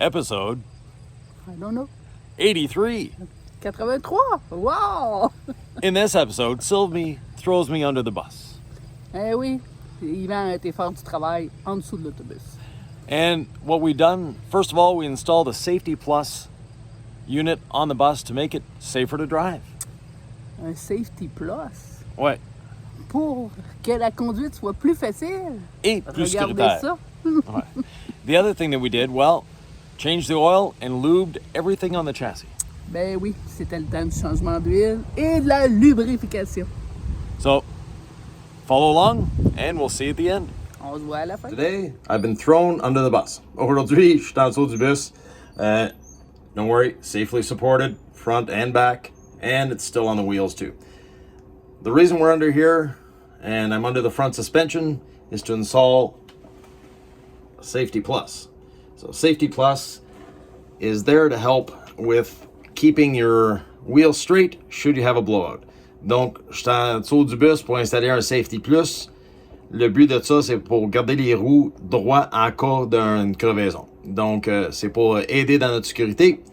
episode I don't know. 83. 83? Wow! In this episode, Sylvie throws me under the bus. Eh oui, Yvan a été faire du travail en dessous de l'autobus. And what we've done, first of all, we installed a Safety Plus unit on the bus to make it safer to drive. Un Safety Plus? Ouais. Pour que la conduite soit plus facile. Et plus Regardez sécuritaire. ça. Ouais. The other thing that we did, well, changed the oil and lubed everything on the chassis. Ben oui, c'était le temps du changement d'huile et de la lubrification. So, follow along and we'll see you at the end. On se voit à la fin. Today, I've been thrown under the bus. Aujourd'hui, je suis en dessous du bus. Don't worry, safely supported, front and back, and it's still on the wheels too. The reason we're under here, and I'm under the front suspension, is to install Safety Plus. So Safety Plus is there to help with keeping your wheels straight should you have a blowout. Donc, je suis en dessous du bus pour installer un Safety Plus. Le but de ça, c'est pour garder les roues droits en cas d'une crevaison. Donc, c'est pour aider dans notre sécurité.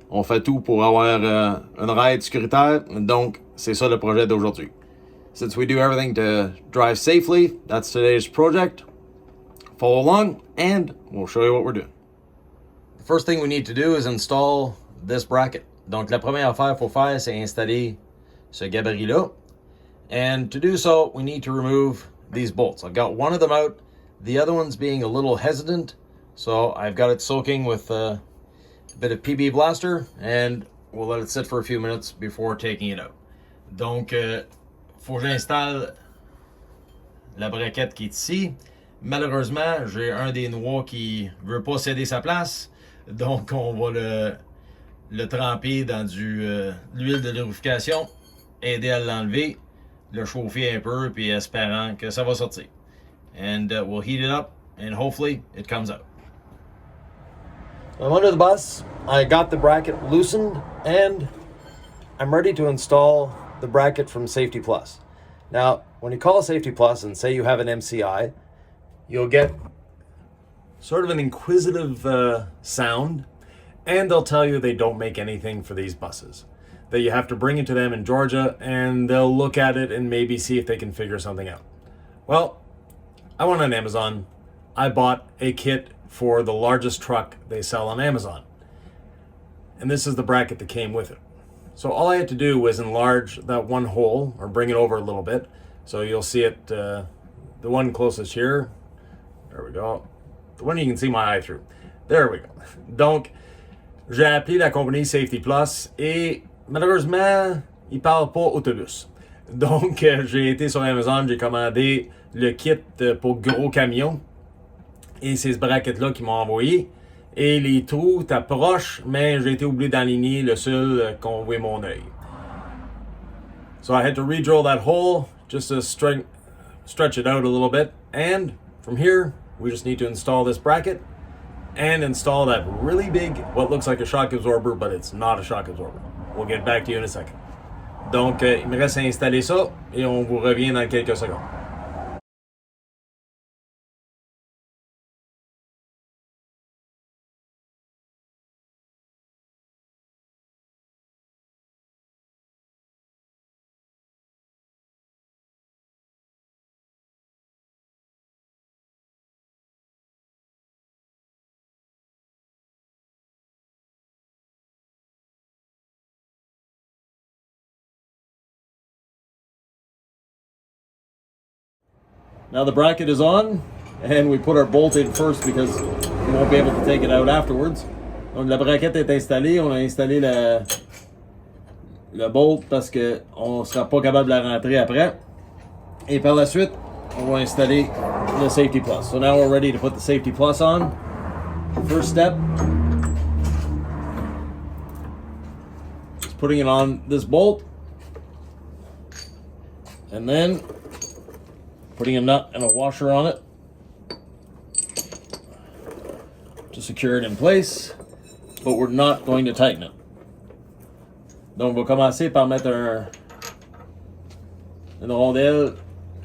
On fait tout pour avoir une ride sécuritaire. Donc, c'est ça le projet d'aujourd'hui. Since we do everything to drive safely, that's today's project. Follow along, and we'll show you what we're doing. The first thing we need to do is install this bracket. Donc, la première affaire qu'il faut faire, c'est installer ce gabarit-là. And to do so, we need to remove these bolts. I've got one of them out. The other one's being a little hesitant. So I've got it soaking with a bit of PB Blaster, and we'll let it sit for a few minutes before taking it out. Donc, faut que j'installe la braquette qui est ici. Malheureusement, j'ai un des noix qui veut pas céder sa place. Donc, on va le tremper dans l'huile de lubrification, aider à l'enlever, le chauffer un peu, puis espérant que ça va sortir. And we'll heat it up, and hopefully it comes out. I'm under the bus. I got the bracket loosened, and I'm ready to install the bracket from Safety Plus. Now, when you call Safety Plus and say you have an MCI, you'll get sort of an inquisitive sound, and they'll tell you they don't make anything for these buses. That you have to bring it to them in Georgia, and they'll look at it and maybe see if they can figure something out. Well, I went on Amazon. I bought a kit for the largest truck they sell on Amazon. And this is the bracket that came with it. So all I had to do was enlarge that one hole, or bring it over a little bit. So you'll see it, the one closest here. There we go. The one you can see my eye through. There we go. Donc, j'ai appelé la compagnie Safety Plus et malheureusement, ils parlent pas autobus. Donc, j'ai été sur Amazon, j'ai commandé le kit pour gros camions. Et c'est ce bracket-là qu'ils m'ont envoyé. Et les trous t'approchent, mais j'ai été oublié d'enligner le seul qu'on voit mon œil. So I had to re-drill that hole just to stretch it out a little bit. And from here, we just need to install this bracket and install that really big, what looks like a shock absorber, but it's not a shock absorber. We'll get back to you in a second. Donc, il me reste à installer ça et on vous revient dans quelques secondes. Now the bracket is on, and we put our bolt in first because we won't be able to take it out afterwards. Donc la braquette est installée, on a installé le bolt parce que on sera pas capable de la rentrer après. Et par la suite, on va installer le Safety Plus. So now we're ready to put the Safety Plus on. First step is putting it on this bolt, and then putting a nut and a washer on it to secure it in place, but we're not going to tighten it. Donc, on va commencer par mettre une rondelle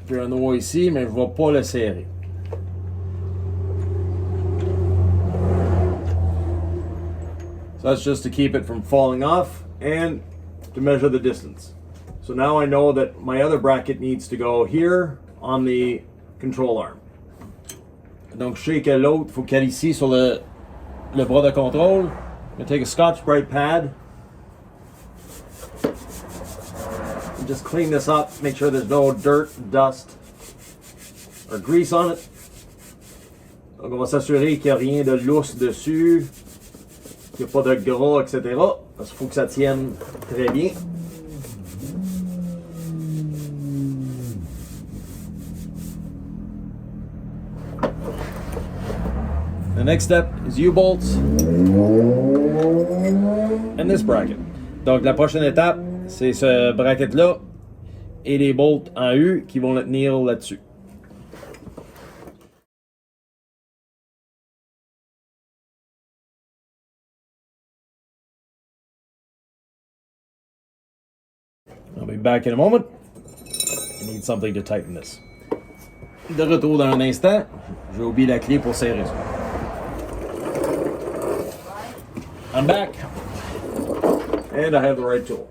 puis un noix ici, mais je ne vais pas le serrer. That's just to keep it from falling off and to measure the distance. So now I know that my other bracket needs to go here on the control arm. Donc je sais que l'autre faut qu'elle ici sur le bras de contrôle. I'm gonna take a Scotch-Brite pad and just clean this up, make sure there's no dirt, dust, or grease on it. Donc on va s'assurer qu'il n'y a rien de lousse dessus, qu'il n'y a pas de gras, etc. Parce qu'il faut que ça tienne très bien. The next step is U-bolts and this bracket. Donc la prochaine étape, c'est ce bracket-là et les bolts en U qui vont le tenir là-dessus. I'll be back in a moment. I need something to tighten this. De retour dans un instant, j'ai oublié la clé pour serrer ça. I'm back. And I have the right tool.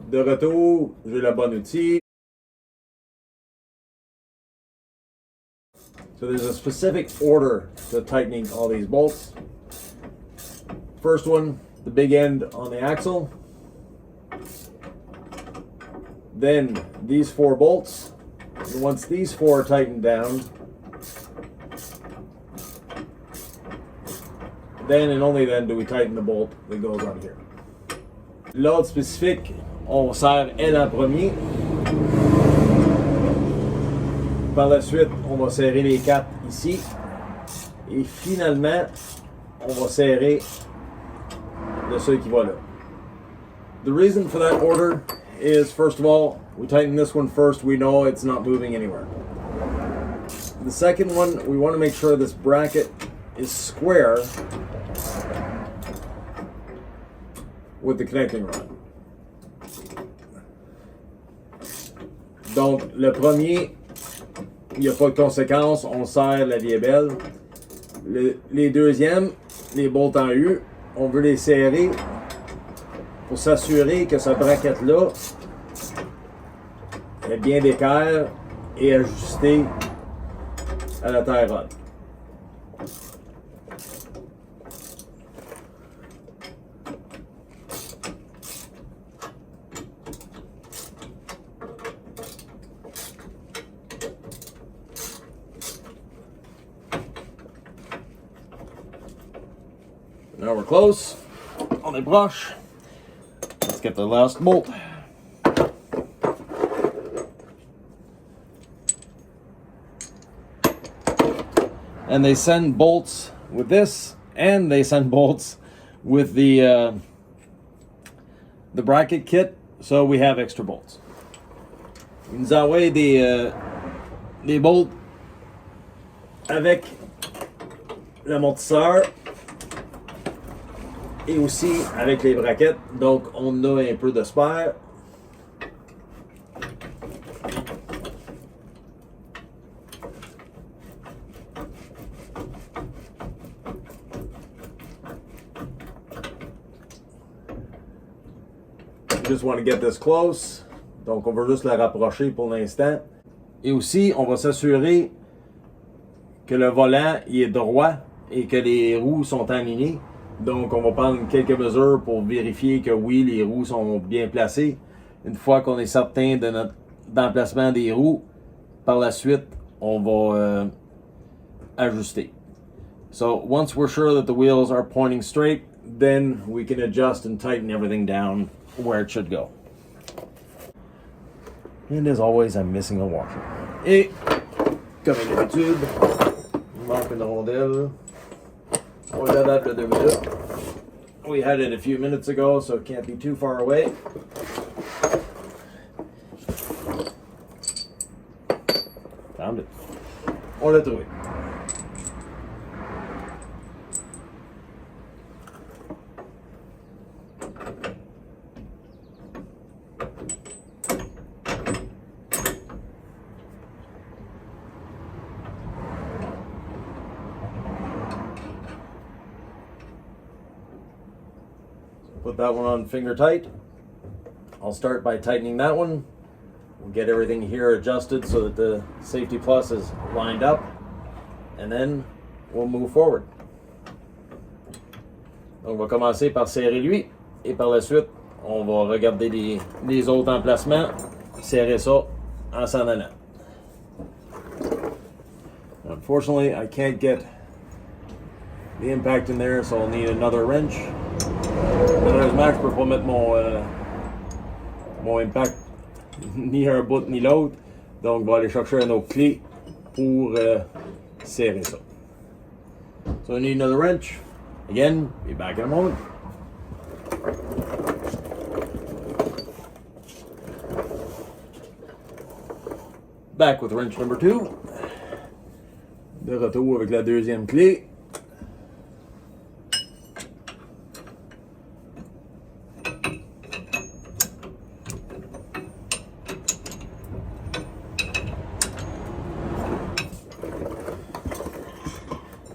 De retour, j'ai le bon outil. So there's a specific order to tightening all these bolts. First one, the big end on the axle. Then these 4 bolts. And once these 4 are tightened down, then and only then do we tighten the bolt that goes on here. L'ordre spécifique, on serre L en premier. Par la suite, on va serrer les 4 ici. Et finalement, on va serrer de celui qui va là. The reason for that order is, first of all, we tighten this one first. We know it's not moving anywhere. The second one, we want to make sure this bracket is square with the connecting rod. Donc, le premier, il n'y a pas de conséquence, on serre la vie est belle. Les deuxièmes, les bolts en U, on veut les serrer pour s'assurer que ce bracket-là est bien d'équerre et ajusté à la tie rod. Now we're close on the brush. Let's get the last bolt. And they send bolts with this, and they send bolts with the bracket kit, so we have extra bolts. Ils nous envoient des bolts avec l'amortisseur et aussi avec les braquettes, donc on a un peu de spare. Just want to get this close. Donc on veut juste la rapprocher pour l'instant. Et aussi, on va s'assurer que le volant il est droit et que les roues sont alignées. Donc on va prendre quelques mesures pour vérifier que oui, les roues sont bien placées. Une fois qu'on est certain de notre d'emplacement des roues, par la suite, on va ajuster. So once we're sure that the wheels are pointing straight, then we can adjust and tighten everything down where it should go. And as always, I'm missing a washer. Et, comme d'habitude, il manque une rondelle. On va that for 2 minutes. We had it a few minutes ago, so it can't be too far away. Found it. On l'a trouvé. Put that one on finger tight. I'll start by tightening that one. We'll get everything here adjusted so that the safety plus is lined up, and then we'll move forward. Donc on va commencer par serrer lui, et par la suite, on va regarder les autres emplacements, serrer ça en s'en allant. Unfortunately, I can't get the impact in there, so I'll need another wrench. Malheureusement, je peux pas mettre mon impact ni un bout ni l'autre, donc je vais aller chercher un autre clé pour serrer ça. So I need another wrench. Again, be back in a moment. Back with wrench number 2. De retour avec la deuxième clé.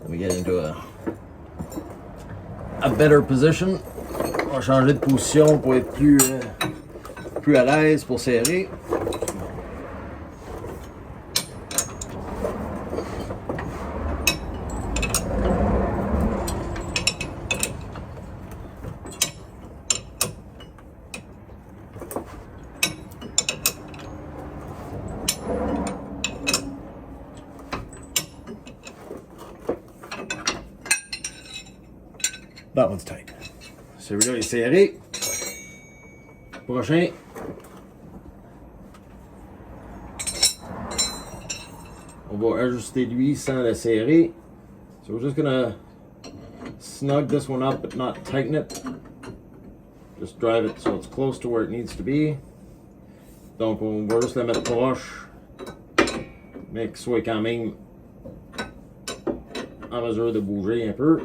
Let me get into a better position. On va changer de position pour être plus à l'aise pour serrer. That one's tight. Celui-là est serré. Prochain. On va ajuster lui sans le serrer. So we're just gonna snug this one up but not tighten it. Just drive it so it's close to where it needs to be. Donc on va juste le mettre proche. Mais qu'il soit quand même en mesure de bouger un peu.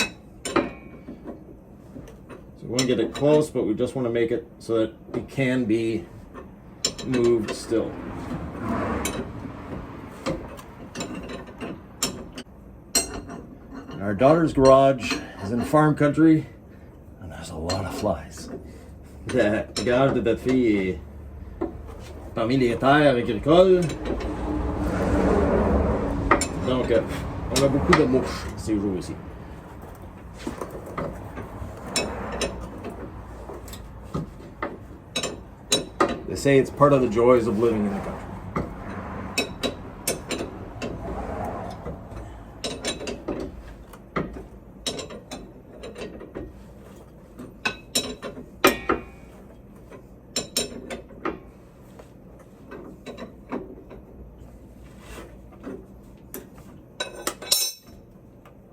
So we want to get it close, but we just want to make it so that it can be moved still. Our daughter's garage is in farm country, and there's a lot of flies. Le garage de notre fille est parmi les terres agricoles. Donc, on a beaucoup de mouches ces jours ici. They say it's part of the joys of living in the country.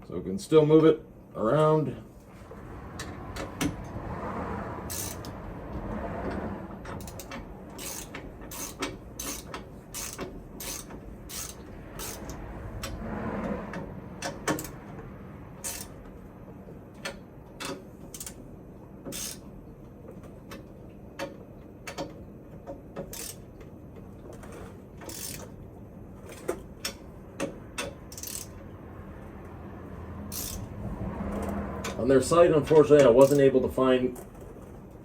So we can still move it around. On their site, unfortunately, I wasn't able to find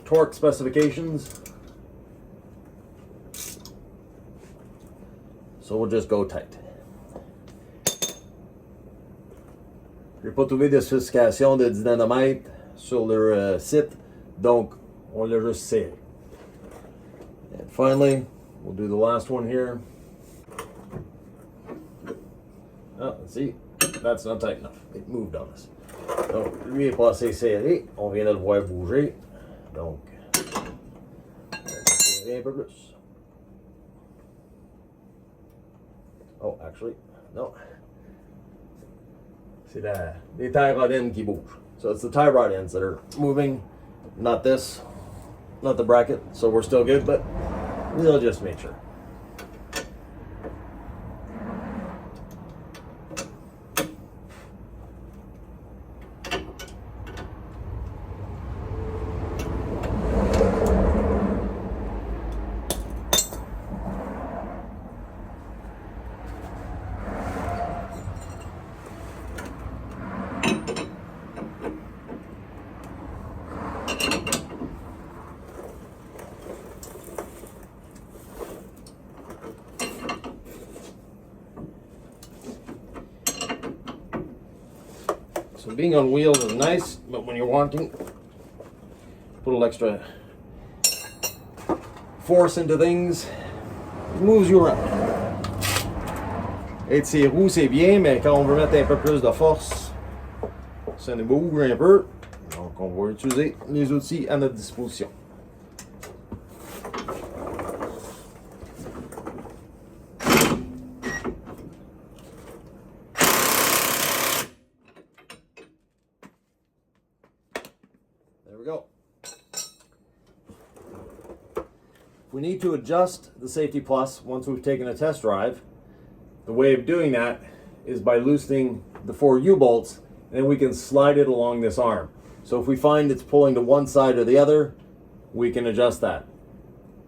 torque specifications, so we'll just go tight. J'ai pas trouvé de spécification de dynamite sur leur site, donc on l'a juste serré. And finally, we'll do the last one here. Oh, let's see, that's not tight enough. It moved on us. Donc, lui est pas assez serré. On vient de le voir bouger. Donc, on va serrer un peu plus. Oh, actually, no. C'est les tie rod ends qui bougent. So it's the tie rod ends that are moving, not this, not the bracket. So we're still good, but we'll just make sure. being on wheels is nice, but when you're wanting to put a little extra force into things, it moves you around. Être ses roues, c'est bien, mais quand on veut mettre un peu plus de force, ça nous bouge un peu. Donc, on va utiliser les outils à notre disposition. There we go. If we need to adjust the Safety Plus once we've taken a test drive, the way of doing that is by loosening the 4 U-bolts, and then we can slide it along this arm. So if we find it's pulling to one side or the other, we can adjust that.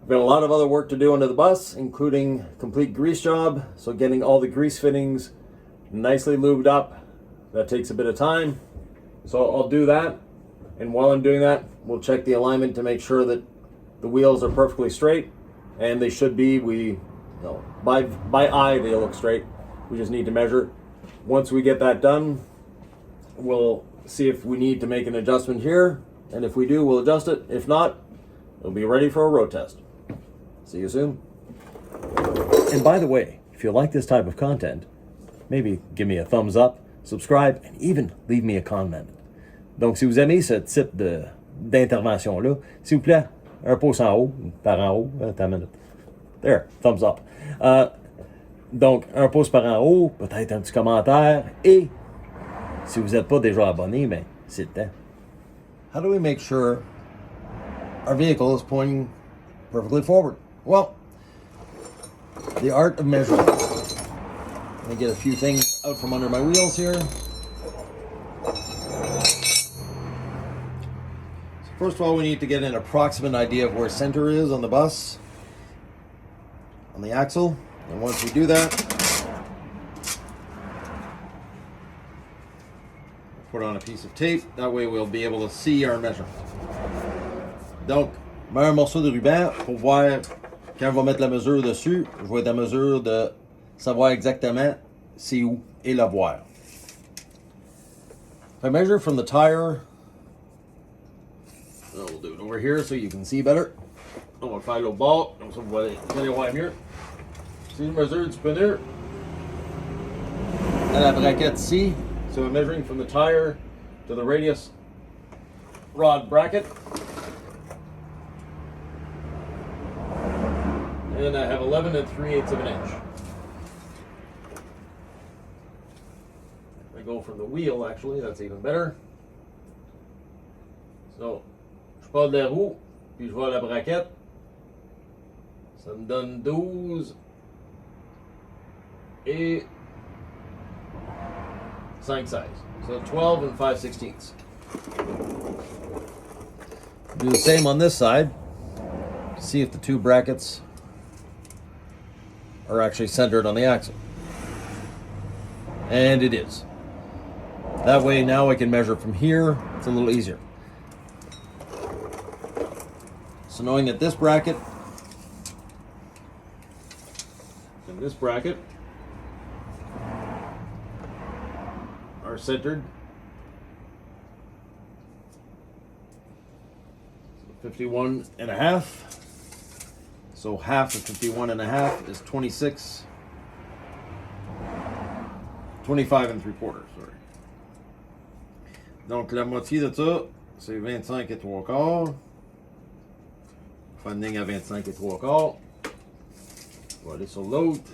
I've got a lot of other work to do under the bus, including complete grease job, so getting all the grease fittings nicely lubed up. That takes a bit of time, so I'll do that. And while I'm doing that, we'll check the alignment to make sure that the wheels are perfectly straight, and they should be. By eye they look straight. We just need to measure. Once we get that done, we'll see if we need to make an adjustment here, and if we do, we'll adjust it. If not, it'll be ready for a road test. See you soon. And by the way, if you like this type of content, maybe give me a thumbs up, subscribe, and even leave me a comment. Donc, si vous aimez ce type d'intervention-là, s'il vous plaît, un pouce en haut, par en haut, attends une minute. There, thumbs up. Donc, un pouce par en haut, peut-être un petit commentaire, et si vous n'êtes pas déjà abonné, ben, c'est le temps. How do we make sure our vehicle is pointing perfectly forward? Well, the art of measuring. Let me get a few things out from under my wheels here. First of all, we need to get an approximate idea of where center is on the bus, on the axle. And once we do that, put on a piece of tape. That way we'll be able to see our measurement. Donc, mets un morceau de ruban pour voir, quand je vais mettre la mesure dessus, je vais être en mesure de savoir exactement c'est où et la voir. If I measure from the tire, we'll do it over here so you can see better. On va faire l'autre bord, donc ça vous allez voir mieux. Si je mesure du pneu à la braquette ici, so I'm measuring from the tire to the radius rod bracket. And I have 11 3/8 of an inch. If I go from the wheel, actually, that's even better. So, je pars de la roue, puis je vois la braquette. Ça me donne 12 et 5 size. So 12 and 5/16. Do the same on this side. See if the two brackets are actually centered on the axle. And it is. That way now I can measure from here. It's a little easier. So knowing that this bracket and this bracket are centered, 51 and a half. So half of 51 and a half is 26, 25 and 3/4, sorry. Donc la moitié de ça, c'est 25 et 3/4. Funding à 25 et 3/4. On va aller sur l'autre.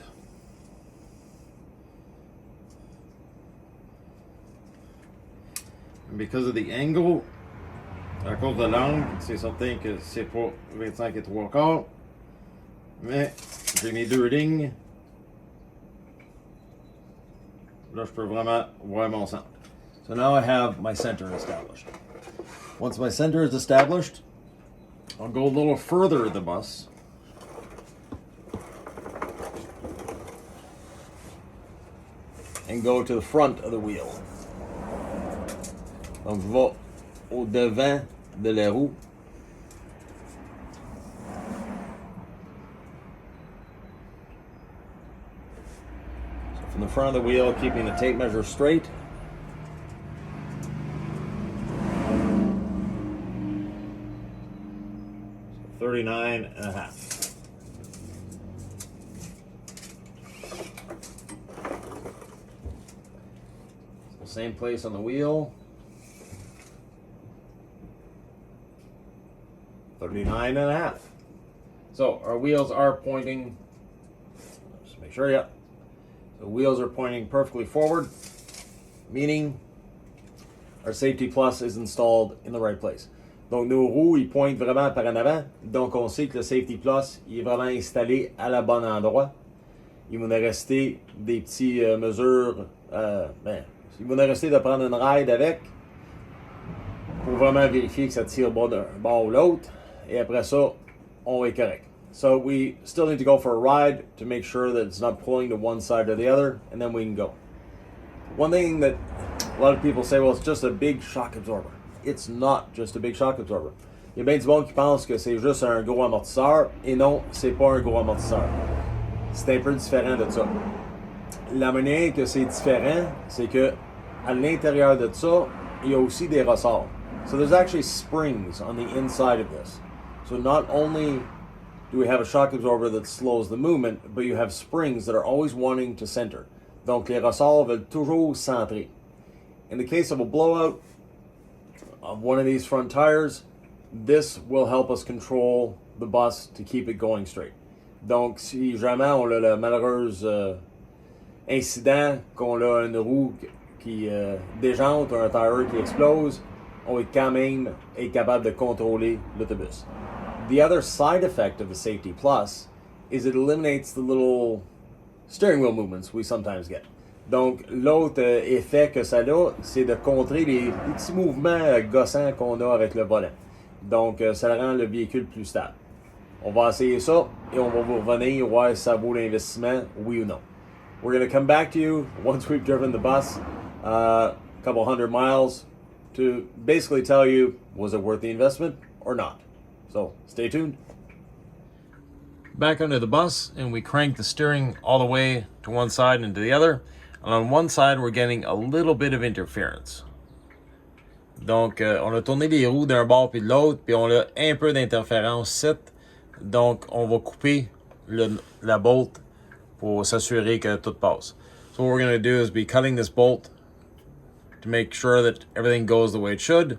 And because of the angle, à cause de l'angle, c'est certain que c'est pas 25 et 3/4. Mais j'ai mes deux lignes. Là, je peux vraiment voir mon centre. So now I have my center established. Once my center is established, I'll go a little further the bus. And go to the front of the wheel. Donc je vais au devant de la roue. So from the front of the wheel, keeping the tape measure straight. 39 and a half. So same place on the wheel. 39 and a half. So our wheels are pointing, just make sure, yeah. The wheels are pointing perfectly forward, meaning our safety plus is installed in the right place. Donc nos roues, ils pointent vraiment par en avant. Donc on sait que le safety plus, il est vraiment installé à la bonne endroit. Il va nous rester des petites mesures, il va nous rester de prendre une ride avec pour vraiment vérifier que ça tire d'un bord ou l'autre. Et après ça, on va être correct. So we still need to go for a ride to make sure that it's not pulling to one side or the other, and then we can go. One thing that a lot of people say, well, it's just a big shock absorber. It's not just a big shock absorber. Il y a bien du monde qui pense que c'est juste un gros amortisseur, et non, c'est pas un gros amortisseur. C'est un peu différent de ça. La manière que c'est différent, c'est que à l'intérieur de ça, il y a aussi des ressorts. So there's actually springs on the inside of this. So not only do we have a shock absorber that slows the movement, but you have springs that are always wanting to center. Donc les ressorts veulent toujours centrer. In the case of a blowout of one of these front tires, this will help us control the bus to keep it going straight. Donc si jamais on a le malheureux incident qu'on a une roue qui déjante ou un tire qui explose, on va quand même être capable de contrôler l'autobus. The other side effect of the Safety Plus is it eliminates the little steering wheel movements we sometimes get. Donc, l'autre effet que ça a, c'est de contrer les petits mouvements gossants qu'on a avec le volant. Donc, ça rend le véhicule plus stable. On va essayer ça et on va vous revenir voir si ça vaut l'investissement, oui ou non. We're going to come back to you once we've driven the bus a couple hundred miles to basically tell you, was it worth the investment or not? So stay tuned. Back under the bus, and we crank the steering all the way to one side and to the other. And on one side, we're getting a little bit of interference. Donc, on a tourné les roues d'un bord puis de l'autre, puis on a un peu d'interférence ici. Donc, on va couper la bolt pour s'assurer que tout passe. So what we're going to do is be cutting this bolt to make sure that everything goes the way it should.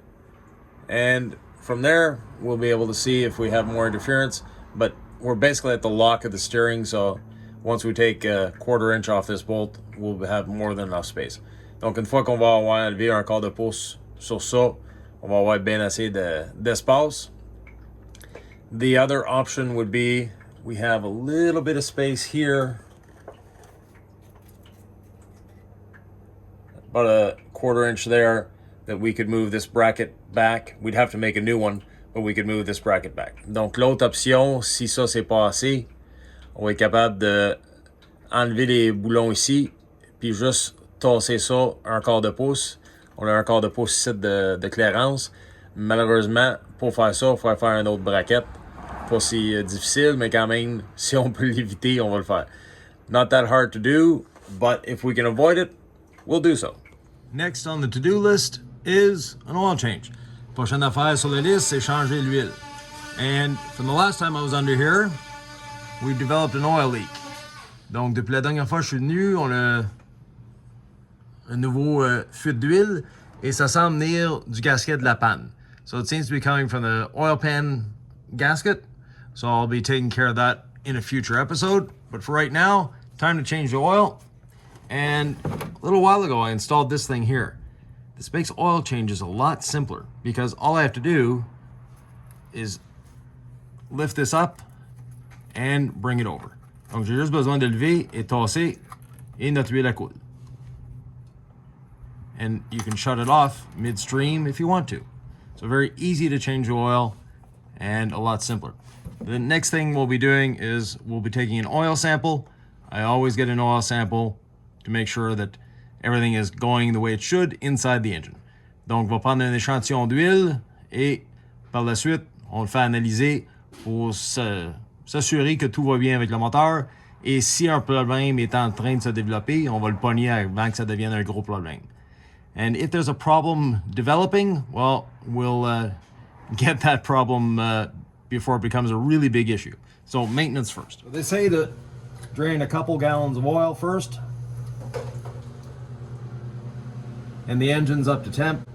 And from there, we'll be able to see if we have more interference, but we're basically at the lock of the steering, so once we take a quarter inch off this bolt, we'll have more than enough space. Donc, une fois qu'on va avoir enlevé un quart de pouce sur ça, on va avoir bien assez d'espace. The other option would be, we have a little bit of space here, about a quarter inch there, that we could move this bracket back. We'd have to make a new one, but we could move this bracket back. Donc l'autre option, si ça c'est pas assez, on va être capable de enlever les boulons ici, puis juste tasser ça un quart de pouce. On a un quart de pouce ici de clairance. Malheureusement, pour faire ça, il faut faire un autre bracket. Pas si difficile, mais quand même, si on peut l'éviter, on va le faire. Not that hard to do, but if we can avoid it, we'll do so. Next on the to-do list is an oil change. Prochaine affaire sur la liste, c'est changer l'huile. And from the last time I was under here, we developed an oil leak. Donc, depuis la dernière fois que je suis venu, on a un nouveau fuite d'huile et ça semble venir du gasket de la panne. So it seems to be coming from the oil pan gasket. So I'll be taking care of that in a future episode. But for right now, time to change the oil. And a little while ago, I installed this thing here. This makes oil changes a lot simpler because all I have to do is lift this up and bring it over. Donc, j'ai juste besoin de lever et tasser et notre huile à coule. And you can shut it off midstream if you want to. So very easy to change the oil and a lot simpler. The next thing we'll be doing is we'll be taking an oil sample. I always get an oil sample to make sure that everything is going the way it should inside the engine. Donc, on va prendre un échantillon d'huile et par la suite, on le fait analyser pour s'assurer que tout va bien avec le moteur. Et si un problème est en train de se développer, on va le pogner avant que ça devienne un gros problème. And if there's a problem developing, well, we'll get that problem before it becomes a really big issue. So maintenance first. So they say to drain a couple gallons of oil first. And the engine's up to temp.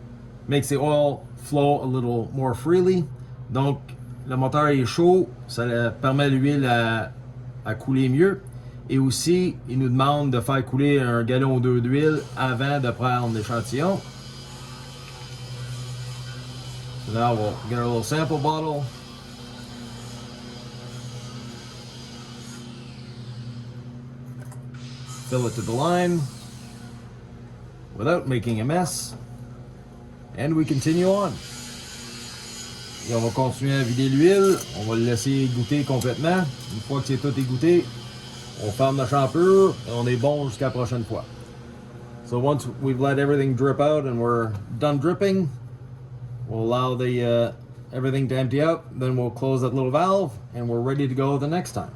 Makes the oil flow a little more freely. Donc, le moteur est chaud, ça permet l'huile à couler mieux. Et aussi, il nous demande de faire couler un gallon ou deux d'huile avant de prendre l'échantillon. So now we'll get our little sample bottle. Fill it to the line without making a mess. And we continue on. Et on va continuer à vider l'huile. On va le laisser goûter complètement. Une fois que c'est tout égoutté, on ferme la champure et on est bon jusqu'à la prochaine fois. So once we've let everything drip out and we're done dripping, we'll allow the everything to empty out. Then we'll close that little valve and we're ready to go the next time.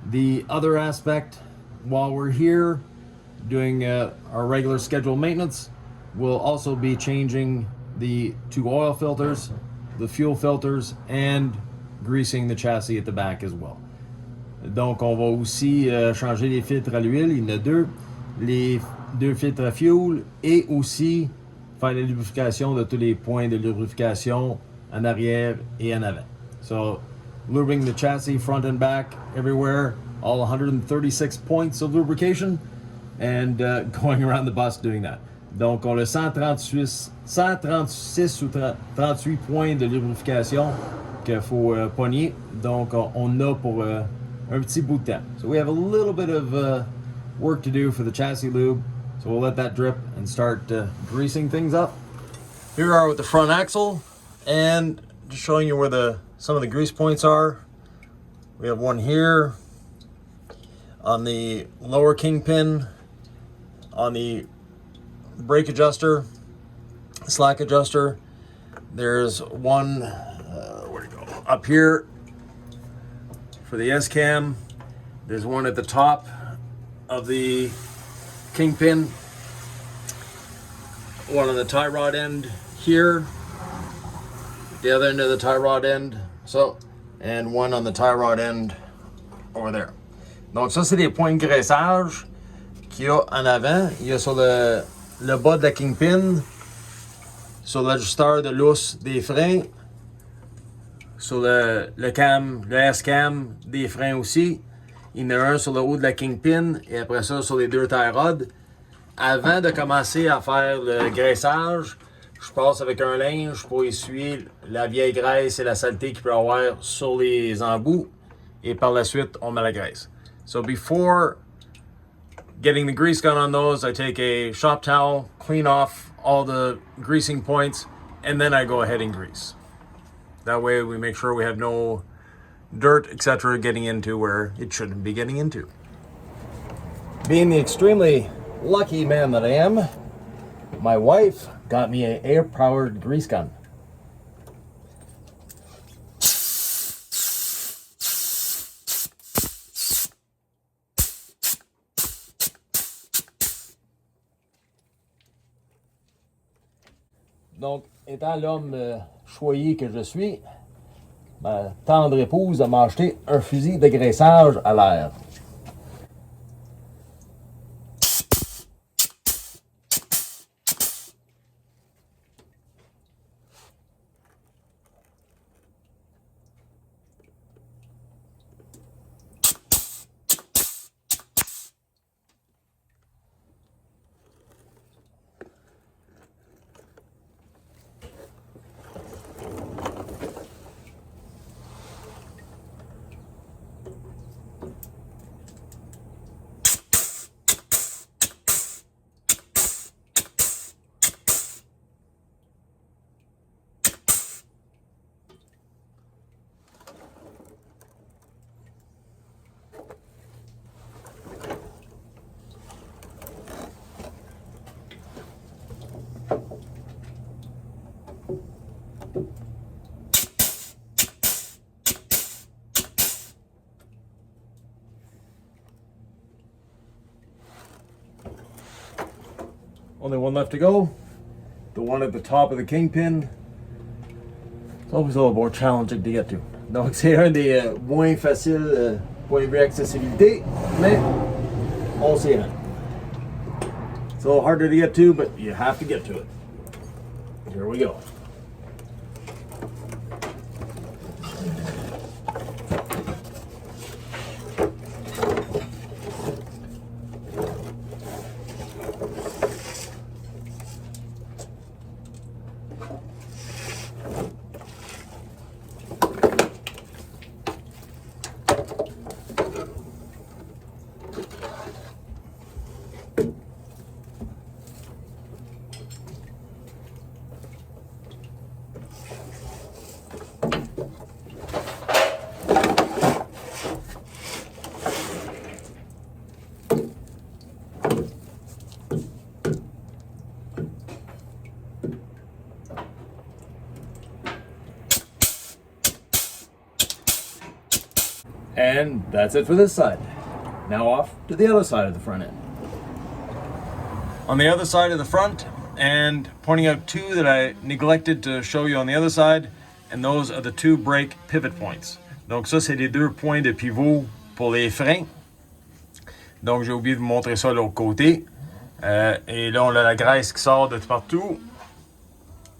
The other aspect, while we're here doing our regular scheduled maintenance, we'll also be changing the two oil filters, the fuel filters, and greasing the chassis at the back as well. Donc, on va aussi changer les filtres à l'huile. Il y en a deux. Les deux filtres à fuel et aussi faire la lubrification de tous les points de lubrification en arrière et en avant. So, lubing the chassis front and back everywhere, all 136 points of lubrication, and going around the bus doing that. Donc, on a 136 ou 38 points de lubrification qu'il faut pogner. Donc, on a pour un petit bout de temps. So we have a little bit of work to do for the chassis lube. So we'll let that drip and start greasing things up. Here we are with the front axle, and just showing you where some of the grease points are. We have one here on the lower kingpin, on the brake adjuster, slack adjuster. There's one where'd it go? Up here for the S-cam. There's one at the top of the kingpin, one on the tie rod end here, the other end of the tie rod end, so, and one on the tie rod end over there. Donc ça, c'est des points de graissage qu'il y a en avant. Il y a sur le bas de la kingpin, sur l'ajusteur de lousse des freins, sur le cam, le S-cam des freins aussi. Il y en a un sur le haut de la kingpin et après ça sur les deux tie rods. Avant de commencer à faire le graissage, je passe avec un linge pour essuyer la vieille graisse et la saleté qu'il peut y avoir sur les embouts. Et par la suite, on met la graisse. So before getting the grease gun on those, I take a shop towel, clean off all the greasing points, and then I go ahead and grease. That way we make sure we have no dirt, etc. getting into where it shouldn't be getting into. Being the extremely lucky man that I am, my wife got me an air-powered grease gun. Donc, étant l'homme choyé que je suis, ma tendre épouse m'a acheté un fusil de graissage à l'air. Only one left to go. The one at the top of the kingpin. always a little more challenging to get to. Donc c'est un des moins faciles point de vue accessibilité, mais on s'y rend. It's a little harder to get to, but you have to get to it. Here we go. And that's it for this side. Now off to the other side of the front end. On the other side of the front, and pointing out two that I neglected to show you on the other side, and those are the two brake pivot points. Donc ça, c'est les deux points de pivot pour les freins. Donc j'ai oublié de vous montrer ça de l'autre côté. Et là, on a la graisse qui sort de partout.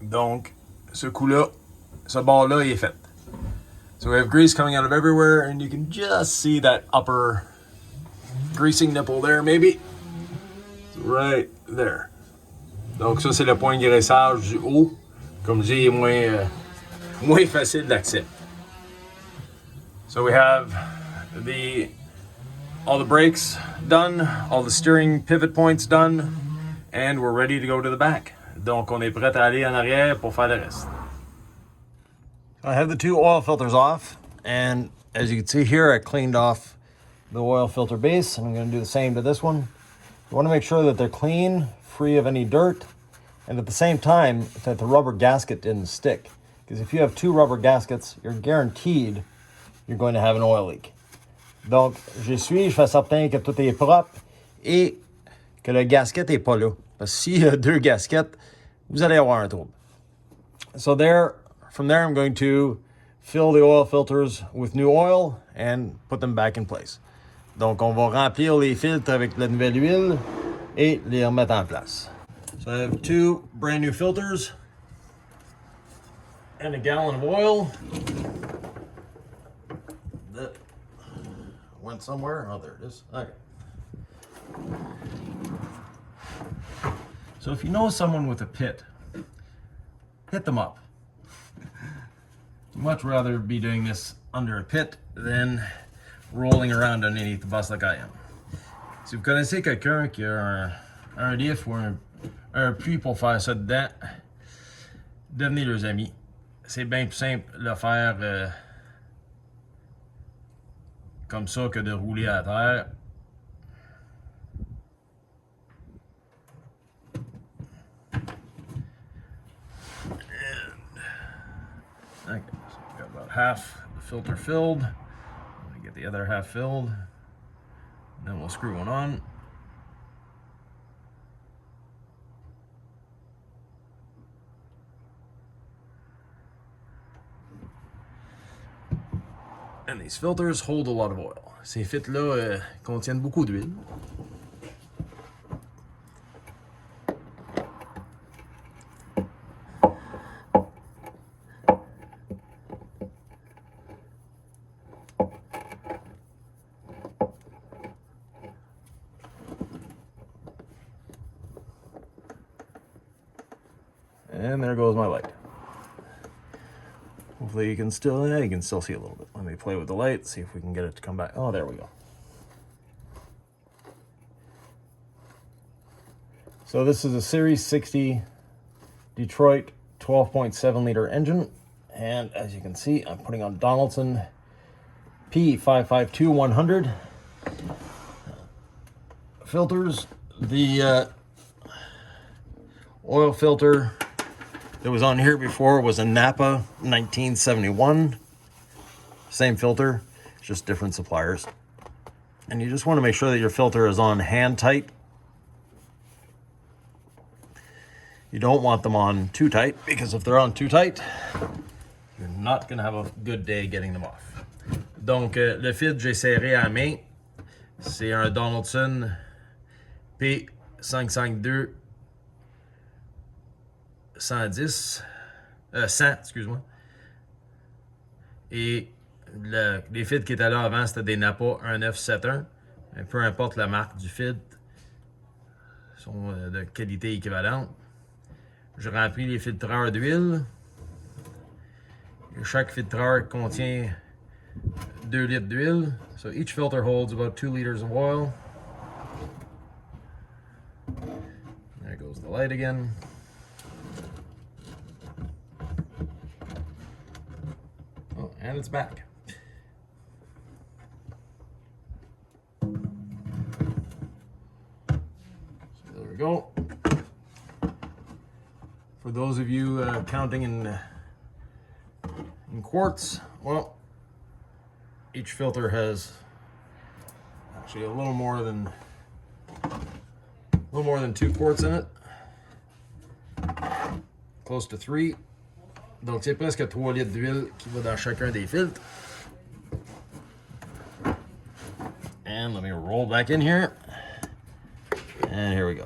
Donc, ce coup-là, ce bord-là, il est fait. So we have grease coming out of everywhere, and you can just see that upper greasing nipple there, maybe. Right there. Donc ça, c'est le point de graissage du haut. Comme je dis, il est moins facile d'accès. So we have all the brakes done, all the steering pivot points done, and we're ready to go to the back. Donc on est prêt à aller en arrière pour faire le reste. I have the two oil filters off, and as you can see here, I cleaned off the oil filter base, and I'm going to do the same to this one. You want to make sure that they're clean, free of any dirt, and at the same time that the rubber gasket didn't stick. Because if you have two rubber gaskets, you're guaranteed you're going to have an oil leak. Donc, je fais certain que tout est propre et que le gasket est pas là. Parce que s'il y a deux gaskets, vous allez avoir un trouble. So from there, I'm going to fill the oil filters with new oil and put them back in place. Donc, on va remplir les filtres avec la nouvelle huile et les remettre en place. So I have two brand new filters and a gallon of oil. That went somewhere. Oh, there it is. Okay. So if you know someone with a pit, hit them up. Much rather be doing this under a pit than rolling around underneath the bus like I am. Si vous connaissez quelqu'un qui a un lift ou un puits pour faire ça dedans, devenez leurs amis. C'est bien plus simple de le faire comme ça que de rouler à terre. Okay, so we've got about half the filter filled. Let me get the other half filled. Then we'll screw one on. And these filters hold a lot of oil. Ces filtres-là contiennent beaucoup d'huile. And there goes my light. Hopefully you can still see a little bit. Let me play with the light, see if we can get it to come back. Oh, there we go. So this is a Series 60 Detroit 12.7 liter engine. And as you can see, I'm putting on Donaldson P552-100 filters. The oil filter that was on here before was a Napa 1971. Same filter, just different suppliers. And you just want to make sure that your filter is on hand tight. You don't want them on too tight, because if they're on too tight, you're not going to have a good day getting them off. Donc, le filtre, j'ai serré à la main. C'est un Donaldson P552 110, 100, excuse-moi. Et les filtres qui étaient là avant, c'était des Napa 1971. Mais peu importe la marque du filtre, ils sont de qualité équivalente. J'ai rempli les filtreurs d'huile. Chaque filtreur contient 2 litres d'huile. So each filter holds about 2 liters of oil. There goes the light again. Oh, and it's back. So there we go. For those of you counting in quarts, well, each filter has actually a little more than 2 quarts in it, close to 3. Donc c'est presque 3 litres d'huile qui va dans chacun des filtres. And let me roll back in here. And here we go.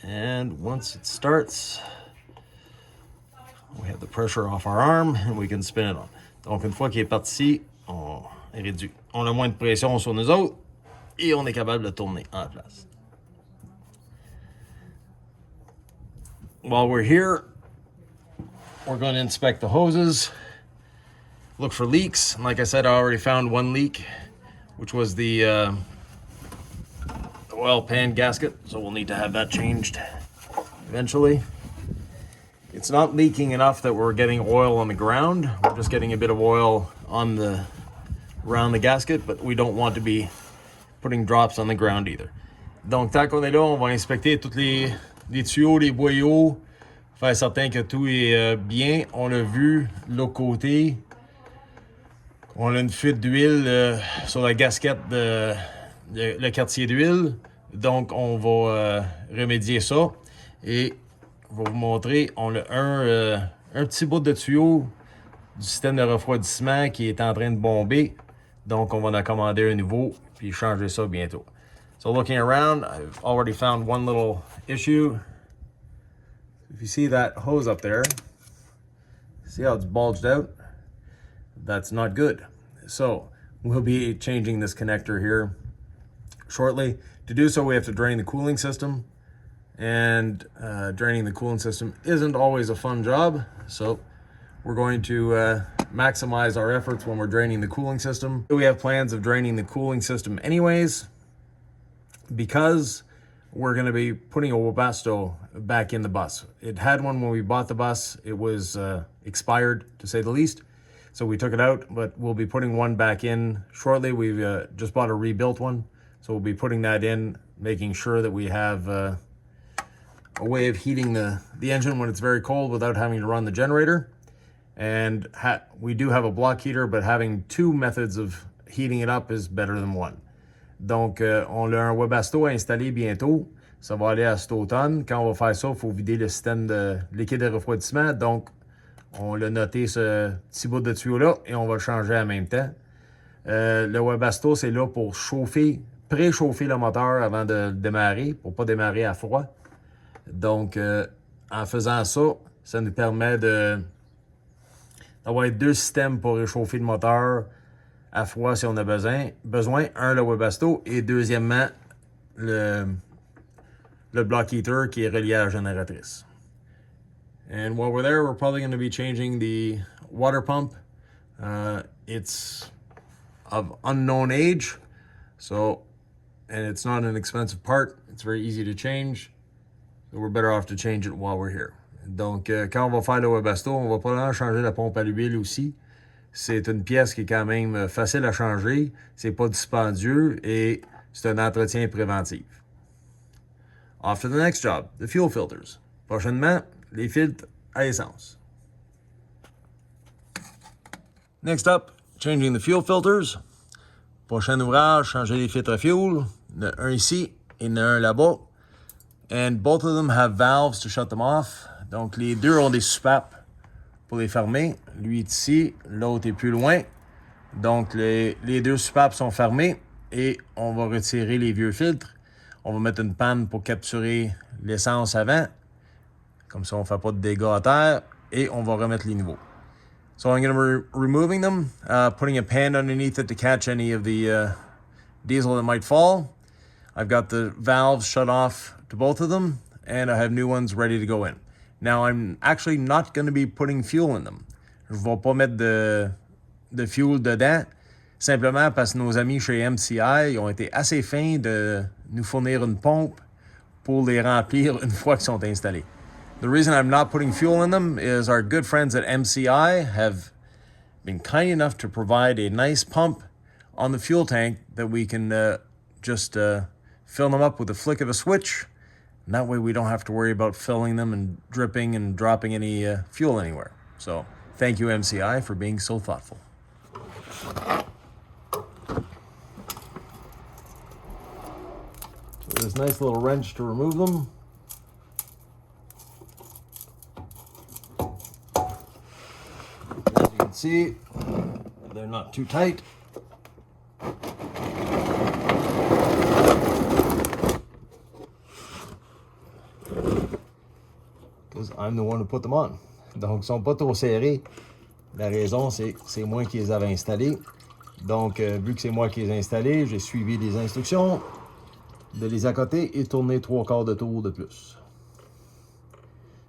And once it starts, we have the pressure off our arm and we can spin it on. Donc une fois qu'il est parti, on réduit. On a moins de pression sur nous autres et on est capable de tourner en place. While we're here, we're going to inspect the hoses, look for leaks. And like I said, I already found one leak, which was the oil pan gasket, so we'll need to have that changed eventually. It's not leaking enough that we're getting oil on the ground. We're just getting a bit of oil around the gasket, but we don't want to be putting drops on the ground either. Donc, tant qu'on est là, on va inspecter tous les tuyaux, les boyaux, faire certain que tout est bien. On l'a vu, l'autre côté, on a une fuite d'huile sur la gasquette le quartier d'huile. Donc, on va remédier ça. Et je vais vous montrer, on a un petit bout de tuyau du système de refroidissement qui est en train de bomber. Donc, on va en commander un nouveau puis changer ça bientôt. So, looking around, I've already found one little issue. If you see that hose up there, see how it's bulged out? That's not good. So, we'll be changing this connector here shortly. To do so, we have to drain the cooling system. And draining the cooling system isn't always a fun job. So we're going to maximize our efforts when we're draining the cooling system. We have plans of draining the cooling system anyways, because we're going to be putting a Webasto back in the bus. It had one when we bought the bus. It was expired, to say the least. So we took it out, but we'll be putting one back in shortly. We've just bought a rebuilt one. So we'll be putting that in, making sure that we have a way of heating the engine when it's very cold without having to run the generator. And we do have a block heater, but having 2 methods of heating it up is better than one. Donc, on a un Webasto installé bientôt. Ça va aller à cet automne. Quand on va faire ça, il faut vider le système de liquide de refroidissement. Donc, on l'a noté ce petit bout de tuyau-là et on va le changer en même temps. Le Webasto, c'est là pour préchauffer le moteur avant de démarrer, pour ne pas démarrer à froid. Donc, en faisant ça, ça nous permet d'avoir 2 systèmes pour réchauffer le moteur à froid si on a besoin. Un, le Webasto, et deuxièmement, le block heater qui est relié à la génératrice. And while we're there, we're probably going to be changing the water pump. It's of unknown age, and it's not an expensive part. It's very easy to change. So we're better off to change it while we're here. Donc, quand on va faire le Webasto, on va probablement changer la pompe à l'huile aussi. C'est une pièce qui est quand même facile à changer. C'est pas dispendieux et c'est un entretien préventif. Off to the next job, the fuel filters. Prochainement, les filtres à essence. Next up, changing the fuel filters. Prochain ouvrage, changer les filtres à fuel. Il y en a un ici et il y en a un là-bas. And both of them have valves to shut them off. Donc les deux ont des soupapes pour les fermer. Lui est ici, l'autre est plus loin. Donc les deux soupapes sont fermées et on va retirer les vieux filtres. On va mettre une panne pour capturer l'essence avant. Comme ça, on ne fait pas de dégâts à terre. Et on va remettre les nouveaux. So I'm going to be removing them, putting a pan underneath it to catch any of the diesel that might fall. I've got the valves shut off to both of them, and I have new ones ready to go in. Now, I'm actually not going to be putting fuel in them. Je ne vais pas mettre de fuel dedans, simplement parce que nos amis chez MCI ont été assez fins de nous fournir une pompe pour les remplir une fois qu'ils sont installés. The reason I'm not putting fuel in them is our good friends at MCI have been kind enough to provide a nice pump on the fuel tank that we can just fill them up with a flick of a switch. And that way we don't have to worry about filling them and dripping and dropping any fuel anywhere. So thank you, MCI, for being so thoughtful. So this nice little wrench to remove them. As you can see, they're not too tight. Because I'm the one who put them on. Donc, ils ne sont pas trop serrés. La raison, c'est moi qui les avais installés. Donc, vu que c'est moi qui les ai installés, j'ai suivi les instructions de les accoter et tourner 3/4 de tour de plus.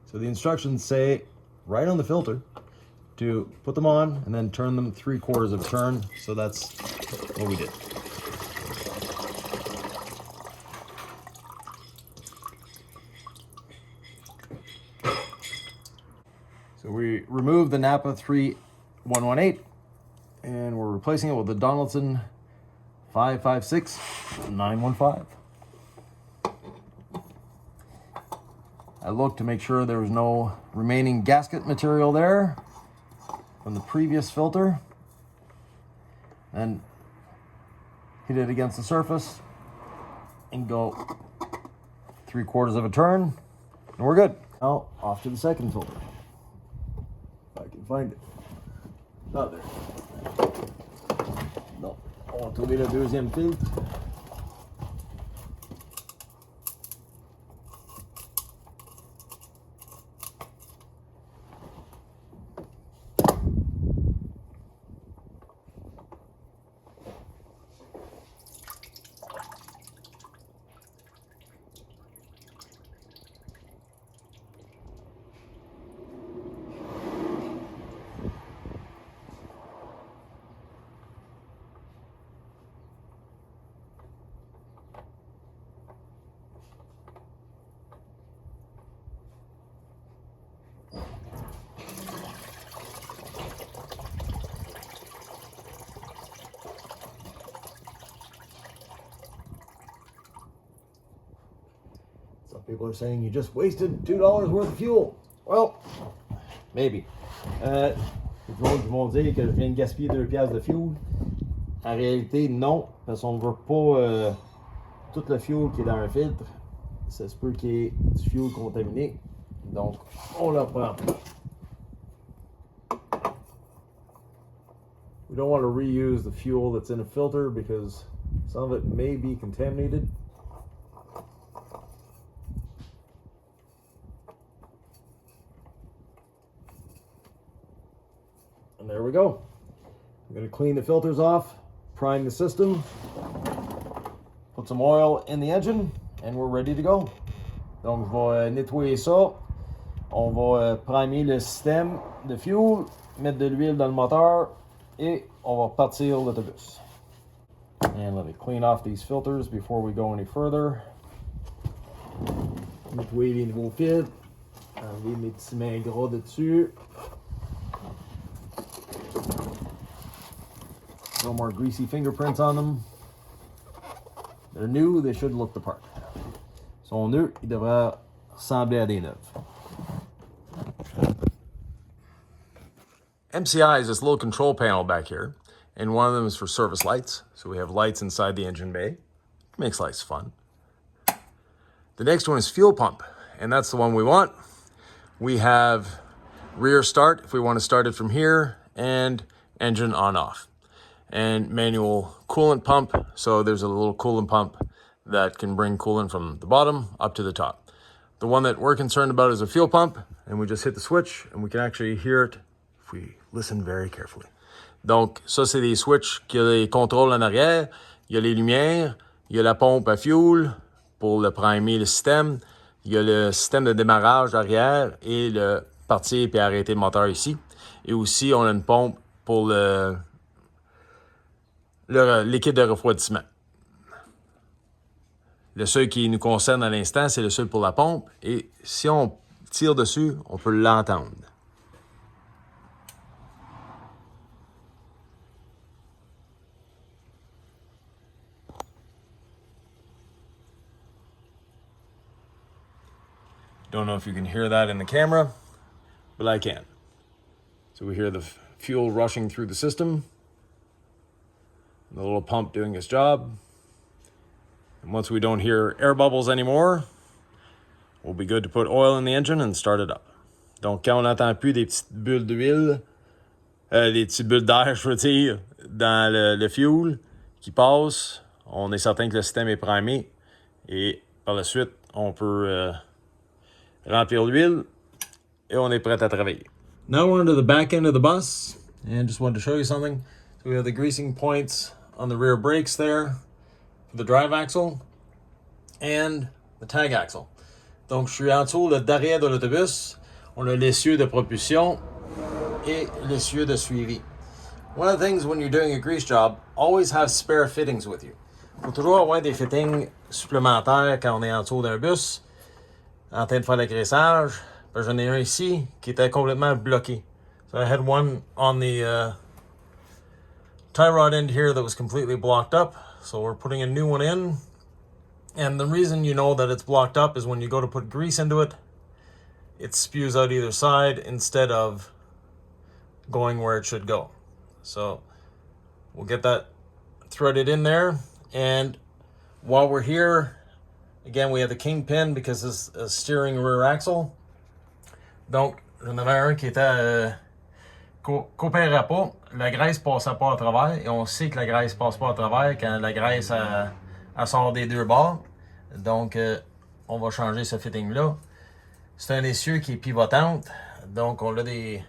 So the instructions say, right on the filter, to put them on and then turn them 3/4 of a turn. So that's what we did. So we removed the Napa 3118 and we're replacing it with the Donaldson 556 915. I looked to make sure there was no remaining gasket material there from the previous filter, and hit it against the surface and go 3/4 of a turn, and we're good. Now off to the second filter. If I can find it. Not there. Non. On va trouver le deuxième filtre. Some people are saying you just wasted $2 worth of fuel. Well, maybe. Les autres vont dire que je viens de gaspiller 2 piastres de fuel. En réalité, non, parce qu'on ne veut pas tout le fuel qui est dans un filtre. Ça se peut qu'il y ait du fuel contaminé. Donc, on le reprend. We don't want to reuse the fuel that's in a filter because some of it may be contaminated. And there we go. I'm going to clean the filters off, prime the system, put some oil in the engine, and we're ready to go. Donc, je vais nettoyer ça. On va primer le système de fuel, mettre de l'huile dans le moteur, et on va partir l'autobus. And let me clean off these filters before we go any further. Nettoyer les nouveaux filtres, enlever mes petits mains gras dessus. No more greasy fingerprints on them. They're new, they should look the part. Ils sont neufs, ils devraient ressembler à des neufs. MCI is this little control panel back here. and one of them is for service lights. So we have lights inside the engine bay. It makes life fun. The next one is fuel pump, and that's the one we want. We have rear start if we want to start it from here, and engine on off. And manual coolant pump, so there's a little coolant pump that can bring coolant from the bottom up to the top. The one that we're concerned about is a fuel pump, and we just hit the switch, and we can actually hear it if we listen very carefully. Donc, ça, c'est des switches qui ont les contrôles en arrière, il y a les lumières, il y a la pompe à fuel pour le primer le système, il y a le système de démarrage arrière et le partir et arrêter le moteur ici. Et aussi, on a une pompe pour le liquide de refroidissement. Le seul qui nous concerne à l'instant, c'est le seul pour la pompe. Et si on tire dessus, on peut l'entendre. Don't know if you can hear that in the camera, but I can. So we hear the fuel rushing through the system. The little pump doing its job. And once we don't hear air bubbles anymore, we'll be good to put oil in the engine and start it up. Donc, quand on n'entend plus des petites bulles d'huile, des petites bulles d'air, je veux dire, dans le fuel qui passe, on est certain que le système est primé. Et par la suite, on peut remplir l'huile et on est prêt à travailler. Now we're into the back end of the bus, and just wanted to show you something. So we have the greasing points on the rear brakes there, the drive axle and the tag axle. Donc, je suis en dessous d'arrière de l'autobus. On a l'essieu de propulsion et l'essieu de suivi. One of the things when you're doing a grease job, always have spare fittings with you. Il faut toujours avoir des fittings supplémentaires quand on est en dessous d'un bus, en train de faire le graissage. J'en ai un ici qui était complètement bloqué. So I had one on the tie rod end here that was completely blocked up. So we're putting a new one in. And the reason you know that it's blocked up is when you go to put grease into it, it spews out either side instead of going where it should go. So we'll get that threaded in there. And while we're here, again, we have the kingpin because it's a steering rear axle. Donc, j'en avais un qui était coopérait pas. La graisse passait pas à travers. Et on sait que la graisse passe pas à travers quand la graisse elle sort des deux bords. Donc, on va changer ce fitting-là. C'est un essieu qui est pivotante. Donc, on a des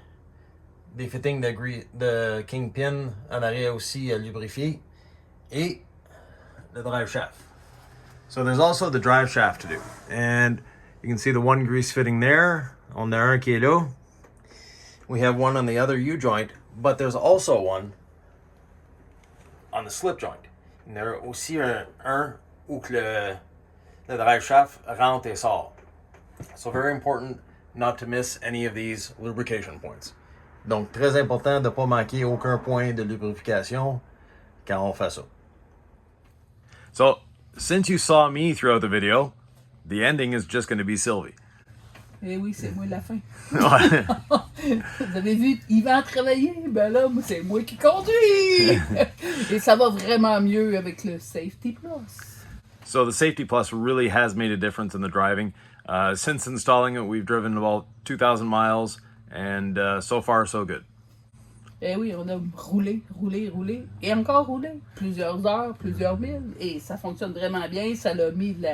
fittings de kingpin en arrière aussi lubrifiés. Et the drive shaft. So there's also the drive shaft to do. And you can see the one grease fitting there. On a un qui est là. We have one on the other U-joint, but there's also one on the slip joint. Il y en a aussi un où que le drive shaft rentre et sort. So very important not to miss any of these lubrication points. Donc très important de ne pas manquer aucun point de lubrification quand on fait ça. So since you saw me throughout the video, the ending is just going to be Sylvie. Eh oui, c'est moi la fin. Ouais. Vous avez vu Yvan travailler? Ben là, c'est moi qui conduis! Et ça va vraiment mieux avec le Safety Plus. So the Safety Plus really has made a difference in the driving. Since installing it, we've driven about 2,000 miles, and so far, so good. Eh oui, on a roulé, et encore roulé. Plusieurs heures, plusieurs milles, et ça fonctionne vraiment bien. Ça l'a mis de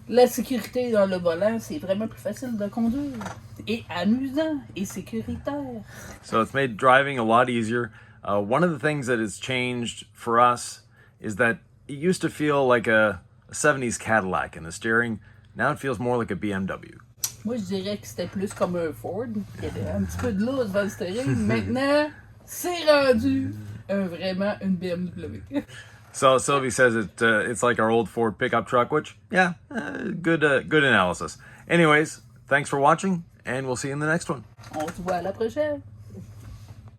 la sécurité dans le volant. C'est vraiment plus facile de conduire. Et amusant, et sécuritaire. So it's made driving a lot easier. One of the things that has changed for us is that it used to feel like a 70s Cadillac in the steering. Now it feels more like a BMW. Moi, je dirais que c'était plus comme un Ford. Il y avait un petit peu de lousse dans le steering. Maintenant, c'est rendu vraiment une BMW. So Sylvie says it's like our old Ford pickup truck, which, yeah, good analysis. Anyways, thanks for watching, and we'll see you in the next one. On se voit à la prochaine.